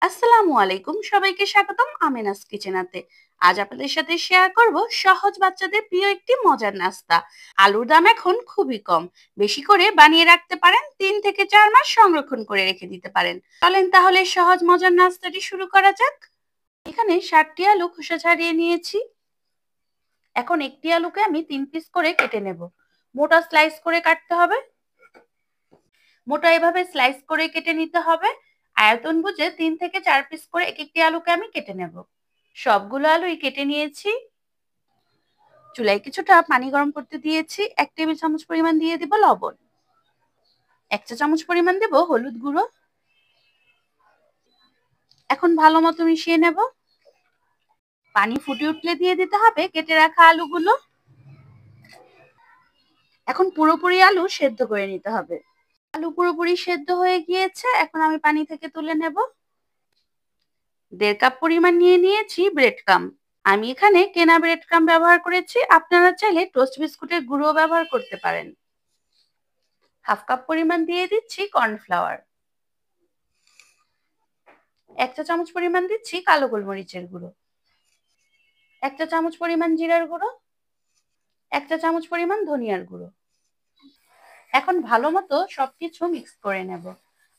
আসসালামু আলাইকুম, সবাইকে স্বাগতম আমেনাস কিচেনাতে। আজ আপনাদের সাথে শেয়ার করব সহজ বাচ্চাদের প্রিয় একটি মজার নাস্তা। আলুর দাম এখন খুবই কম, বেশি করে বানিয়ে রাখতে পারেন, 3 থেকে 4 মাস সংরক্ষণ করে রেখে দিতে পারেন। চলেন তাহলে সহজ মজার নাস্তাটি শুরু করা যাক। এখানে 60টি আলু খোসা ছাড়িয়ে নিয়েছি। এখন একটি আলুকে আমি 3 পিস করে কেটে নেব। মোটা স্লাইস করে কাটতে হবে। মোটা এভাবে স্লাইস করে কেটে নিতে হবে। আয়তন বুঝে 3 থেকে 4 পিস করে এক একটি আলুকে আমি কেটে নেব। সবগুলো আলুই কেটে নিয়েছি। চুলায় কিছুটা পানি গরম করতে দিয়েছি। 1 টেবিল চামচ পরিমাণ দিয়ে দিব লবণ। 1 চা চামচ পরিমাণ দেব হলুদ গুঁড়ো। এখন ভালো মতো মিশিয়ে নেব। পানি ফুটে উঠলে দিয়ে দিতে হবে কেটে রাখা আলুগুলো। এখন পুরোপুরি আলু সেদ্ধ করে নিতে হবে। আলু পুরোপুরি সেদ্ধ হয়ে গিয়েছে, এখন আমি পানি থেকে তুলে নেব। 1.5 কাপ পরিমাণ নিয়ে নিয়েছি ব্রেড ক্রাম্ব। আমি এখানে কেনা ব্রেড ক্রাম্ব ব্যবহার করেছি, আপনারা চাইলে টোস্ট বিস্কুটের গুঁড়ো ব্যবহার করতে পারেন। 1/2 কাপ পরিমাণ দিয়ে দিচ্ছি কর্নফ্লাওয়ার। 1 চা চামচ পরিমাণ দিচ্ছি কালো গোলমরিচের গুঁড়ো। 1 চা চামচ পরিমাণ জিরার গুঁড়ো। 1 চা চামচ পরিমাণ ধনিয়ার গুঁড়ো। এখন ভালো মতো সবকিছু মিক্স করে নেব।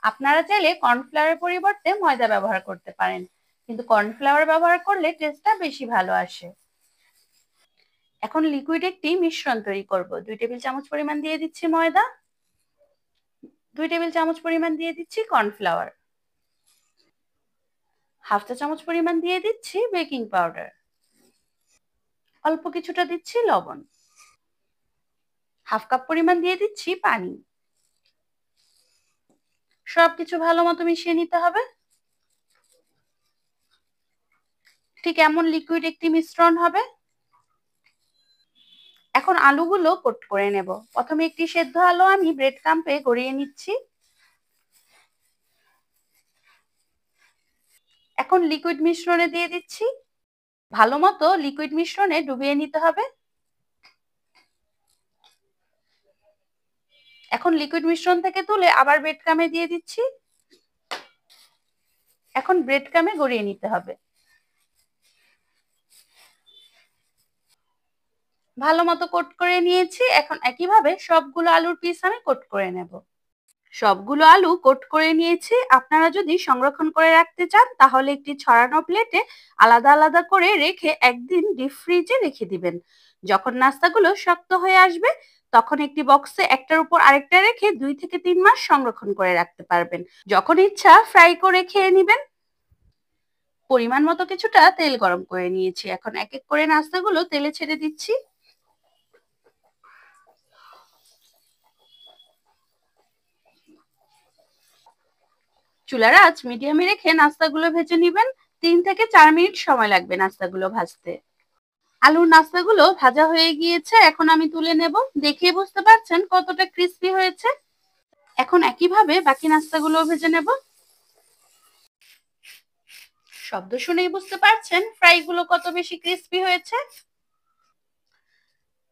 আপনারা চাইলে কর্নফ্লাওয়ারের পরিবর্তে ময়দা ব্যবহার করতে পারেন, কিন্তু কর্নফ্লাওয়ার ব্যবহার করলে টেস্টটা বেশি ভালো আসে। এখন লিকুইড একটি মিশ্রণ তৈরি করব। 2 টেবিল চামচ পরিমাণ দিয়ে দিচ্ছি ময়দা। 2 টেবিল চামচ পরিমাণ দিয়ে দিচ্ছি কর্নফ্লাওয়ার। 1/2 চা চামচ পরিমাণ দিয়ে দিচ্ছি বেকিং পাউডার। অল্প কিছুটা দিচ্ছি লবণ। 1/2 কাপ পরিমাণ দিয়ে দিচ্ছি পানি। সবকিছু ভালো মতো মিশিয়ে নিতে হবে। ঠিক এমন লিকুইড একটি মিশ্রণ হবে। এখন আলুগুলো কোট করে নেব। প্রথমে একটি সেদ্ধ আলু আমি ব্রেড ক্রাম্বে গড়িয়ে নিচ্ছি। এখন লিকুইড মিশ্রণে দিয়ে দিচ্ছি। ভালো মতো লিকুইড মিশ্রণে ডুবিয়ে নিতে হবে। এখন লিকুইড মিশ্রণ থেকে তুলে আবার ব্রেড ক্রাম্বে দিয়ে দিচ্ছি। এখন ব্রেড ক্রাম্বে গড়িয়ে নিতে হবে। ভালো মতো কোট করে নিয়েছি। এখন একইভাবে সবগুলো আলুর পিস আমি কোট করে নেব। সবগুলো আলু কোট করে নিয়েছি। আপনারা যদি সংরক্ষণ করে রাখতে চান তাহলে একটি ছড়ানো প্লেটে আলাদা আলাদা করে রেখে একদিন ডিপ ফ্রিজে রেখে দিবেন। যখন নাস্তাগুলো শক্ত হয়ে আসবে তখন একটি বক্সে একটার উপর আরেকটা রেখে 2 থেকে 3 মাস সংরক্ষণ করে রাখতে পারবেন। যখন ইচ্ছা ফ্রাই করে খেয়ে নেবেন। পরিমাণ মতো কিছুটা তেল গরম করে নিয়েছি। এখন এক এক করে নাস্তাগুলো তেলে ছেড়ে দিচ্ছি। চুলার আঁচ মিডিয়ামে রেখে নাস্তাগুলো ভেজে নেবেন। 3 থেকে 4 মিনিট সময় লাগবে নাস্তাগুলো ভাজতে। আলুর নাস্তাগুলো ভাজা হয়ে গিয়েছে, এখন আমি তুলে নেব। দেখে বুঝতে পারছেন কতটা ক্রিস্পি হয়েছে। এখন একইভাবে বাকি নাস্তাগুলো ভেজে নেব। শব্দ শুনেই বুঝতে পারছেন ফ্রাইগুলো কত বেশি ক্রিস্পি হয়েছে।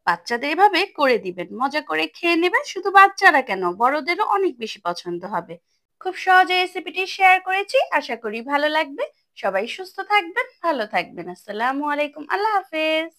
বাচ্চাদের এভাবে করে দিবেন, মজা করে খেয়ে নেবেন। শুধু বাচ্চারা কেন, বড়দেরও অনেক বেশি পছন্দ হবে। খুব সহজে রেসিপিটি শেয়ার করেছি, আশা করি ভালো লাগবে। সবাই সুস্থ থাকবেন, ভালো থাকবেন। আসসালামু আলাইকুম, আল্লাহ হাফেজ।